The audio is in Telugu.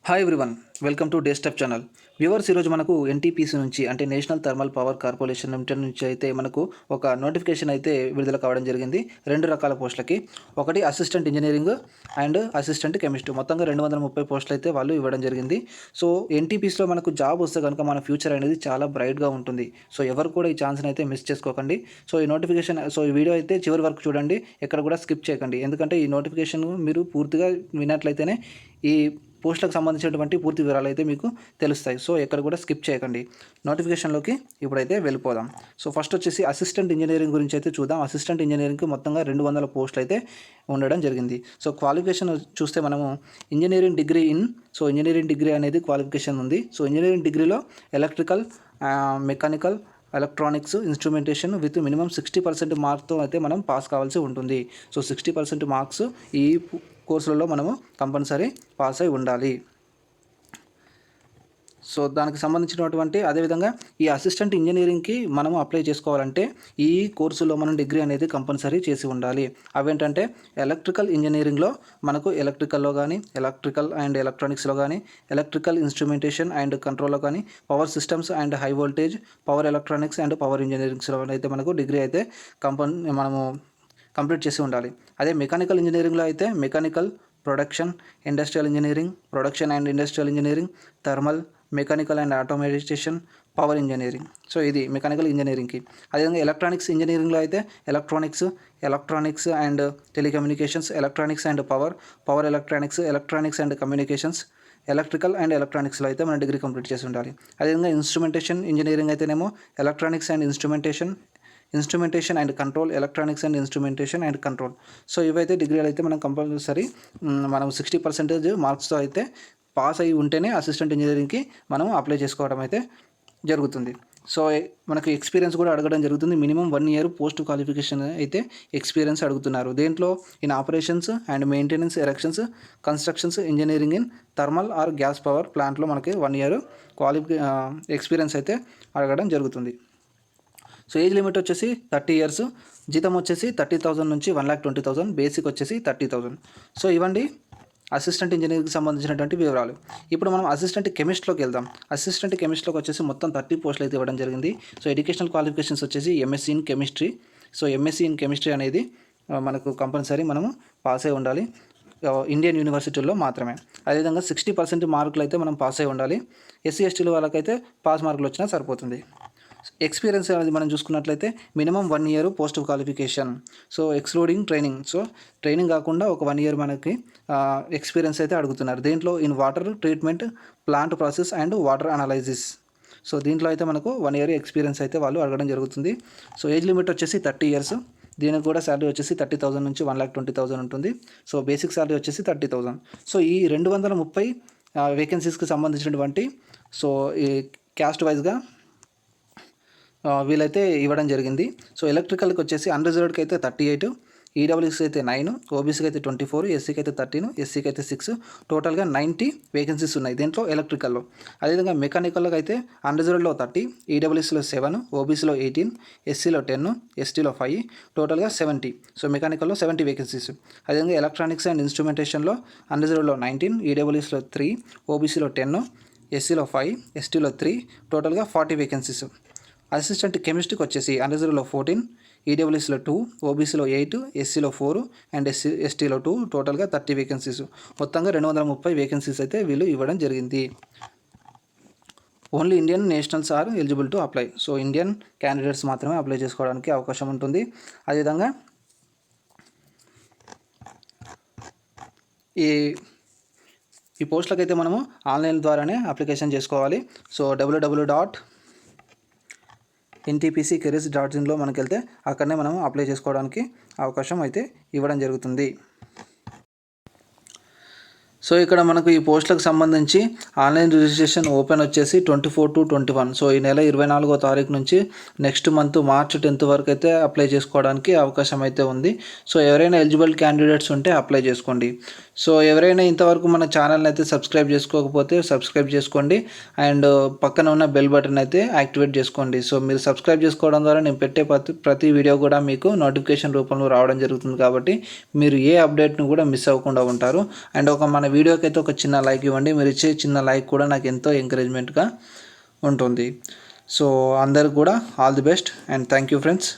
Hi everyone, welcome to desktop channel. Viewers, ఈరోజు మనకు ఎన్టీపీసీ నుంచి అంటే national thermal power corporation limited నుంచి అయితే మనకు ఒక నోటిఫికేషన్ అయితే విడుదల కావడం జరిగింది. రెండు రకాల పోస్టులకి, ఒకటి assistant engineering and assistant chemistry, మొత్తంగా 230 పోస్టులు అయితే వాళ్ళు ఇవ్వడం జరిగింది. సో ఎన్టీపీసీలో మనకు జాబ్ వస్తే కనుక మన ఫ్యూచర్ అనేది చాలా బ్రైట్గా ఉంటుంది. సో ఎవరు కూడా ఈ ఛాన్స్ని అయితే మిస్ చేసుకోకండి. సో ఈ నోటిఫికేషన్, ఈ వీడియో అయితే చివరి వరకు చూడండి, ఎక్కడ కూడా స్కిప్ చేయకండి. ఎందుకంటే ఈ నోటిఫికేషన్ మీరు పూర్తిగా విన్నట్లయితేనే ఈ పోస్టులకు సంబంధించినటువంటి పూర్తి వివరాలు అయితే మీకు తెలుస్తాయి. సో ఎక్కడ కూడా స్కిప్ చేయకండి. నోటిఫికేషన్లోకి ఇప్పుడైతే వెళ్ళిపోదాం. సో ఫస్ట్ వచ్చేసి అసిస్టెంట్ ఇంజనీరింగ్ గురించి అయితే చూద్దాం. అసిస్టెంట్ ఇంజనీరింగ్కి మొత్తంగా 200 పోస్టులు అయితే ఉండడం జరిగింది. సో క్వాలిఫికేషన్ చూస్తే మనము ఇంజనీరింగ్ డిగ్రీ ఇంజనీరింగ్ డిగ్రీ అనేది క్వాలిఫికేషన్ ఉంది. సో ఇంజనీరింగ్ డిగ్రీలో electrical, mechanical, electronics, instrumentation with minimum 60% మార్క్తో అయితే మనం పాస్ కావాల్సి ఉంటుంది. సో 60% మార్క్స్ ఈ కోర్సులలో మనము కంపల్సరీ పాస్ అయి ఉండాలి. సో దానికి సంబంధించినటువంటి అదేవిధంగా ఈ అసిస్టెంట్ ఇంజనీరింగ్కి మనము అప్లై చేసుకోవాలంటే ఈ కోర్సులో మనం డిగ్రీ అనేది కంపల్సరీ చేసి ఉండాలి. అవేంటంటే ఎలక్ట్రికల్ ఇంజనీరింగ్లో మనకు ఎలక్ట్రికల్లో కానీ, ఎలక్ట్రికల్ అండ్ ఎలక్ట్రానిక్స్లో కానీ, ఎలక్ట్రికల్ ఇన్స్ట్రుమెంటేషన్ అండ్ కంట్రోల్లో కానీ, power systems and high voltage, power electronics and power ఇంజనీరింగ్స్లో అయితే మనకు డిగ్రీ అయితే మనము కంప్లీట్ చేసి ఉండాలి. అదే మెకానికల్ ఇంజనీరింగ్లో అయితే mechanical, production, industrial engineering, production and industrial engineering, thermal, mechanical and automation, power engineering. So ఇది మెకానికల్ ఇంజనీరింగ్కి. అదేవిధంగా ఎలక్ట్రానిక్స్ ఇంజనీరింగ్లో అయితే electronics and telecommunications, electronics and power electronics and communications, electrical and ఎలక్ట్రానిక్స్లో అయితే మనం డిగ్రీ కంప్లీట్ చేసి ఉండాలి. అదేవిధంగా ఇన్స్ట్రుమెంటేషన్ ఇంజనీరింగ్ అయితేనేమో electronics and instrumentation and control, electronics and instrumentation and control. So ఇవైతే డిగ్రీలు అయితే మనం కంపల్సరీ మనం 60% మార్క్స్తో అయితే పాస్ అయి ఉంటేనే అసిస్టెంట్ ఇంజనీరింగ్కి మనం అప్లై చేసుకోవడం అయితే జరుగుతుంది. సో మనకు ఎక్స్పీరియన్స్ కూడా అడగడం జరుగుతుంది. మినిమం 1 year పోస్ట్ క్వాలిఫికేషన్ అయితే ఎక్స్పీరియన్స్ అడుగుతున్నారు. దేంట్లో in operations and maintenance, erections, constructions, engineering in thermal or gas power ప్లాంట్లో మనకి 1 year ఎక్స్పీరియన్స్ అయితే అడగడం జరుగుతుంది. సో ఏజ్ లిమిట్ వచ్చేసి 30 years, జీతం వచ్చేసి 30,000 నుంచి 1,20,000, బేసిక్ వచ్చేసి 30,000. సో ఇవ్వండి అసిస్టెంట్ ఇంజనీరింగ్కి సంబంధించినటువంటి వివరాలు. ఇప్పుడు మనం అసిస్టెంట్ కెమిస్ట్రీలోకి వెళ్దాం. అసిస్టెంట్ కెమిస్ట్రీలోకి వచ్చేసి మొత్తం 30 పోస్టులు అయితే ఇవ్వడం జరిగింది. సో ఎడ్యుకేషనల్ క్వాలిఫికేషన్స్ వచ్చేసి MSc in chemistry. So MSc in chemistry అనేది మనకు కంపల్సరీ మనము పాస్ అయి ఉండాలి, ఇండియన్ యూనివర్సిటీల్లో మాత్రమే. అదేవిధంగా 60% మార్కులు అయితే మనం పాస్ అయి ఉండాలి. ఎస్సీ ఎస్టీల వాళ్ళకైతే పాస్ మార్కులు వచ్చినా సరిపోతుంది. ఎక్స్పీరియన్స్ అనేది మనం చూసుకున్నట్లయితే minimum 1 year post qualification. So excluding training. So training కాకుండా ఒక 1 year మనకి ఎక్స్పీరియన్స్ అయితే అడుగుతున్నారు. దేంట్లో in water treatment, plant process and water analysis. So దీంట్లో అయితే మనకు 1 year ఎక్స్పీరియన్స్ అయితే వాళ్ళు అడగడం జరుగుతుంది. సో ఏజ్ లిమిట్ వచ్చేసి 30 years. దీనికి కూడా శాలరీ వచ్చేసి 30,000 నుంచి 1,20,000 ఉంటుంది. సో బేసిక్ శాలరీ వచ్చేసి 30,000. సో ఈ 230 వేకెన్సీస్కి సంబంధించినటువంటి సో ఈ క్యాస్ట్ వైజ్గా వీళ్ళైతే ఇవ్వడం జరిగింది. సో ఎలక్ట్రికల్కి వచ్చేసి అన్రిజర్వ్డ్కి అయితే 38, ఈడబ్ల్యూసీకి అయితే 9, ఓబీసీకి అయితే 24, ఎస్సీకి అయితే 13, ఎస్సీకి అయితే 6, టోటల్గా 90 వేకెన్సీస్ ఉన్నాయి దీంట్లో ఎలక్ట్రికల్లో. అదేవిధంగా మెకానికల్కి అయితే అన్రిజర్వ్డ్లో 30, ఈడబ్ల్యూసీలో 7, ఓబీసీలో 18, ఎస్సీలో 10, ఎస్టీలో 5, టోటల్గా 70. సో మెకానికల్లో 70 వేకెన్సీస్. అదేవిధంగా ఎలక్ట్రానిక్స్ అండ్ ఇన్స్ట్రుమెంటేషన్లో అన్రిజర్వ్డ్లో 19, ఈడబ్ల్యూసీలో 3, ఓబీసీలో 10, ఎస్సీలో 5, ఎస్టీలో 3, టోటల్గా 40 వేకెన్సీస్. అసిస్టెంట్ కెమిస్ట్రీకి వచ్చేసి అన్రిజర్వ్డ్లో 14, ఈడబ్ల్యూసీలో 2, ఓబీసీలో 8, ఎస్సీలో 4 అండ్ ఎస్టీలో 2, టోటల్గా 30 వేకెన్సీస్. మొత్తంగా 230 వేకెన్సీస్ అయితే వీళ్ళు ఇవ్వడం జరిగింది. Only Indian nationals are eligible to apply. So Indian candidates మాత్రమే అప్లై చేసుకోవడానికి అవకాశం ఉంటుంది. అదేవిధంగా ఈ పోస్టులకు అయితే మనము ఆన్లైన్ ద్వారానే అప్లికేషన్ చేసుకోవాలి. సో www.ntpccareers.in మనకి వెళ్తే అక్కడనే మనం అప్లై చేసుకోవడానికి అవకాశం అయితే ఇవ్వడం జరుగుతుంది. సో ఇక్కడ మనకు ఈ పోస్టులకు సంబంధించి ఆన్లైన్ రిజిస్ట్రేషన్ ఓపెన్ వచ్చేసి 24 to 21. సో ఈ నెల 24వ తారీఖు నుంచి నెక్స్ట్ మంత్ March 10th వరకు అయితే అప్లై చేసుకోవడానికి అవకాశం అయితే ఉంది. సో ఎవరైనా ఎలిజిబుల్ క్యాండిడేట్స్ ఉంటే అప్లై చేసుకోండి. సో ఎవరైనా ఇంతవరకు మన ఛానల్ని అయితే సబ్స్క్రైబ్ చేసుకోకపోతే సబ్స్క్రైబ్ చేసుకోండి అండ్ పక్కన ఉన్న బెల్ బటన్ అయితే యాక్టివేట్ చేసుకోండి. సో మీరు సబ్స్క్రైబ్ చేసుకోవడం ద్వారా నేను పెట్టే ప్రతి వీడియో కూడా మీకు నోటిఫికేషన్ రూపంలో రావడం జరుగుతుంది కాబట్టి మీరు ఏ అప్డేట్ను కూడా మిస్ అవ్వకుండా ఉంటారు. అండ్ మన వీడియోకి అయితే ఒక చిన్న లైక్ ఇవ్వండి. మీరు ఇచ్చే చిన్న లైక్ కూడా నాకు ఎంతో ఎంకరేజ్మెంట్గా ఉంటుంది. సో అందరికి కూడా all the best and thank you friends.